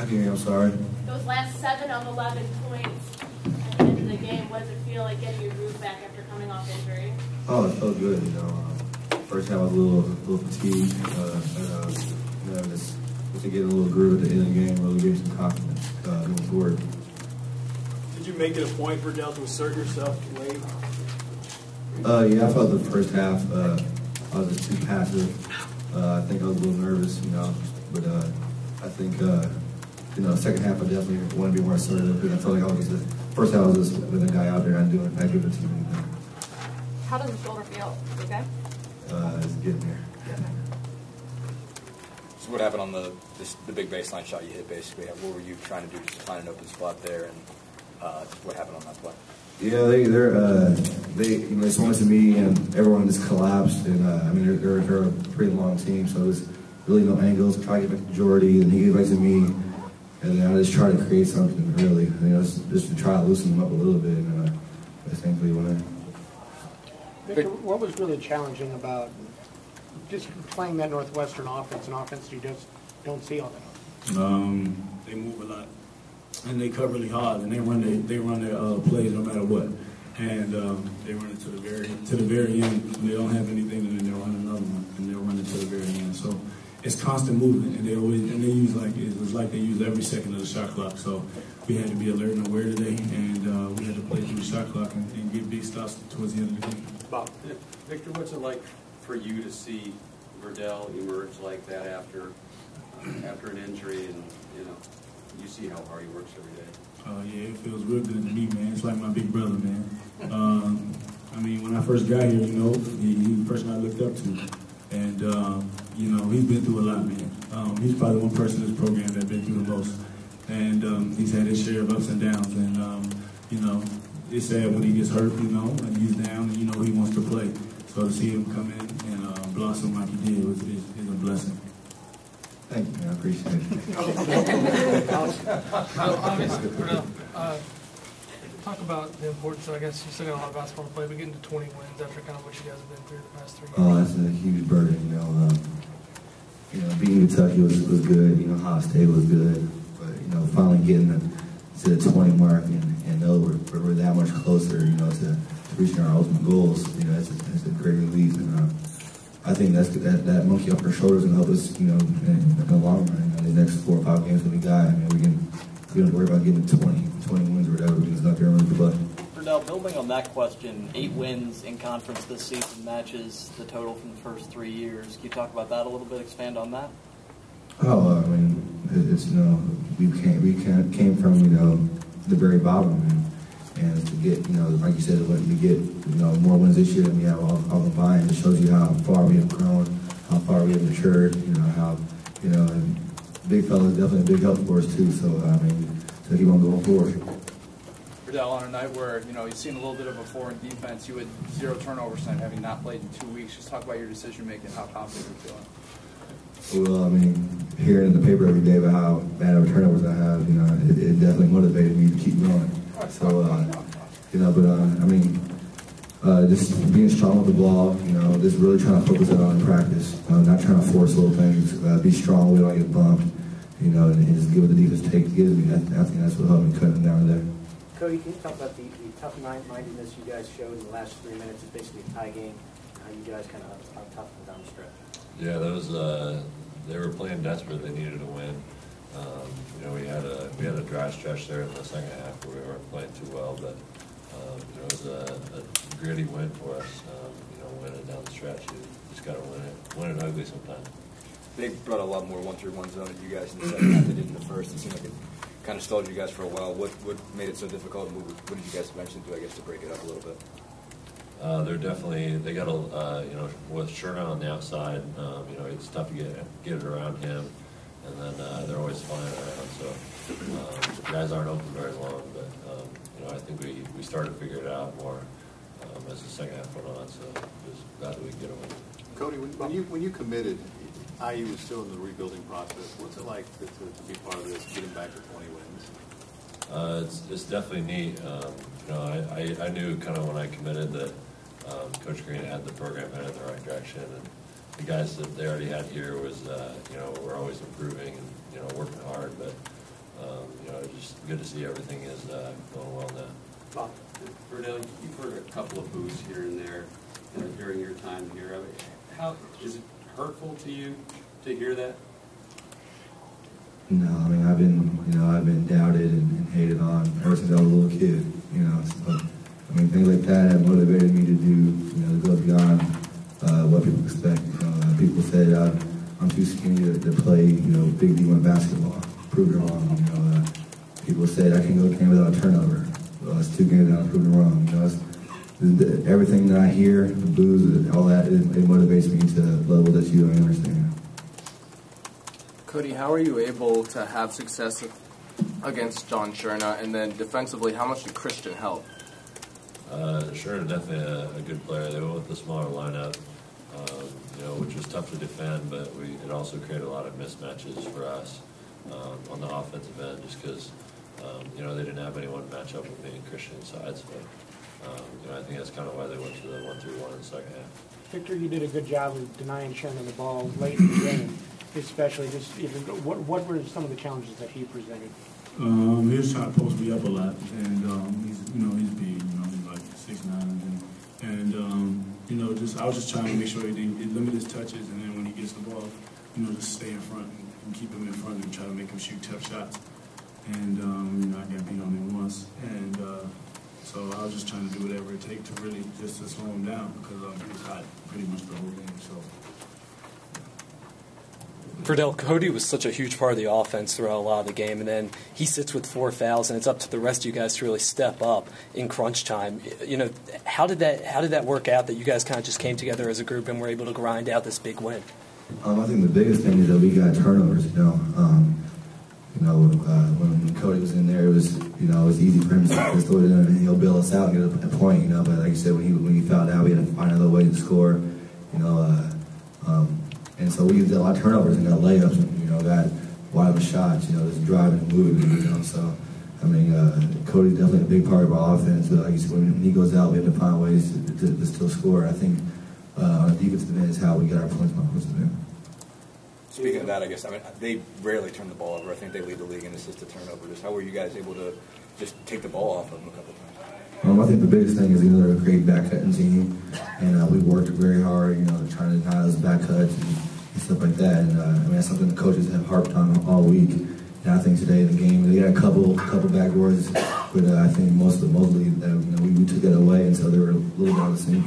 I'm sorry. Those last 7 of 11 points at the end of the game, what does it feel like getting your groove back after coming off injury? Oh, it felt good. First half I was a little fatigued, just to get a little groove at the end of the game, really gave me some confidence moving forward. Did you make it a point, Verdell, to assert yourself late? Yeah, I felt the first half I was just too passive. I think I was a little nervous, but I think second half I definitely want to be more assertive because I felt like I was just first half I was just with a guy out there not giving the team anything. How does the shoulder feel? Okay. It's getting there. So what happened on the big baseline shot you hit? Basically, what were you trying to do to find an open spot there, and what happened on that play? Yeah, they swung to me, and everyone just collapsed. And they're a pretty long team, so there's really no angles. Try to get back to Jordy, and he gave back to me, and then I just tried to create something really, just to try to loosen them up a little bit, and I thankfully went in. Victor, what was really challenging about just playing that Northwestern offense, an offense you just don't see all that often? They move a lot, and they cut really hard, and they run their plays no matter what, and they run it to the very end. When they don't have anything, and then they'll run another one, and they'll run it to the very end. So it's constant movement, and they use they use every second of the shot clock. So we had to be alert and aware today, and we had to play through the shot clock and get big stops towards the end of the game. Bob, Victor, what's it like for you to see Verdell emerge like that after an injury, and you see how hard he works every day? Yeah, it feels real good to me, man. It's like my big brother, man. When I first got here, he's the person I looked up to, and he's been through a lot, man. He's probably one person in this program that's been through the most, and he's had his share of ups and downs, and it's sad when he gets hurt, and he's down, and he wants to play. So to see him come in and blossom like he did is a blessing. Thank you, man. I appreciate it. Obviously, talk about the importance. I guess you still got a lot of basketball to play, but getting to 20 wins after kind of what you guys have been through the past 3 years. Oh, that's a huge burden. Beating Kentucky was good. Ohio State was good, but finally getting to the 20 mark and know we're that much closer, to reaching our ultimate goals. It's a great relief, and I think that monkey off our shoulders and help us, in the long run. The next 4 or 5 games that we got, we don't have to worry about getting 20 wins or whatever. We can just go out there and really play. Verdell, building on that question, 8 wins in conference this season matches the total from the first 3 years. Can you talk about that a little bit? Expand on that. Oh, it's we came from the very bottom, and to get like you said, to get more wins this year than we have all combined. It shows you how far we have grown, how far we have matured. How and big fella is definitely a big help for us too. So to keep on going forward. Verdell, on a night where you've seen a little bit of a foreign defense, you had 0 turnovers tonight, having not played in 2 weeks. Just talk about your decision making, how confident you're feeling. Well, hearing in the paper every day about how bad of turnovers I have, it definitely motivated me to keep going. So, just being strong with the ball, just really trying to focus it on in practice, not trying to force little things, be strong, we don't get bumped, and just give what the defense gives me. I think that's what helped me cut them down there. Cody, can you talk about the tough mindedness you guys showed in the last 3 minutes? It's basically a tie game. How you guys kind of tough down the stretch? Yeah, they were playing desperate. They needed to win. We had a dry stretch there in the second half where we weren't playing too well, but it was a gritty win for us. Winning down the stretch, you just got to win it ugly sometimes. They brought a lot more 1-3-1 zone at you guys in the second half than they did in the first. It seemed like it kind of stalled you guys for a while. What made it so difficult? And what did you guys eventually do, I guess, to break it up a little bit? They got with Sherman on the outside, it's tough to get it around him, and then they're always flying around, so the guys aren't open very long, but I think we started to figure it out more as the second half went on, so just glad that we could get a win. Cody, when you committed, IU was still in the rebuilding process. What's it like to be part of this, getting back to 20 wins? It's definitely neat. I knew kind of when I committed that Coach Green had the program headed in the right direction, and the guys that they already had here was, we're always improving and working hard. But good to see everything is going well now. Verdell, you've heard a couple of boos here and there during your time here. I mean, how is it hurtful to you to hear that? No, I mean, I've been doubted and hated on ever since I was a little kid, so, I mean, things like that have motivated me to do, to go beyond what people expect. People said I'm too skinny to play, big D1 basketball. Proved it wrong. People said I can go a game without a turnover. Well, it's 2 games now, proved it wrong. Everything that I hear, the boos, all that, it motivates me to a level that you don't understand. Cody, how are you able to have success against John Sherna, and then defensively, how much did Christian help? Sherna definitely a good player. They went with the smaller lineup, which was tough to defend, but it also created a lot of mismatches for us on the offensive end, just because they didn't have anyone match up with me and Christian's side. So I think that's kind of why they went to the 1-3-1 in the second half. Victor, you did a good job of denying Sherman the ball late in the game, especially what were some of the challenges that he presented? He was trying to post me up a lot, and he's big, he's like 6'9", and I was just trying to make sure he limit his touches, and then when he gets the ball, just stay in front and keep him in front and try to make him shoot tough shots. And I got beat on him once, and so I was just trying to do whatever it takes to really just to slow him down, because he was hot pretty much the whole game. So. Verdell, Cody was such a huge part of the offense throughout a lot of the game, and then he sits with 4 fouls, and it's up to the rest of you guys to really step up in crunch time. How did that work out, that you guys kind of just came together as a group and were able to grind out this big win? I think the biggest thing is that we got turnovers. When Cody was in there, it was easy for him to just throw it in and he'll bail us out and get a point. But like you said, when he fouled out, we had to find another way to score. And so we used a lot of turnovers and got layups and got wide open shots. Just driving and moving. So I mean, Cody's definitely a big part of our offense. But like you said, when he goes out, we have to find ways to still score. I think on the defensive end is how we get our points on the offensive end. Speaking of that, they rarely turn the ball over. I think they lead the league in assisted turnovers. How were you guys able to just take the ball off of them a couple times? I think the biggest thing is they're a great back cutting team, and we worked very hard, trying to deny those back cuts and stuff like that. And that's something the coaches have harped on all week. And I think today in the game, they got a couple backboards, but I think mostly we took that away, and so they were a little bit out of sync.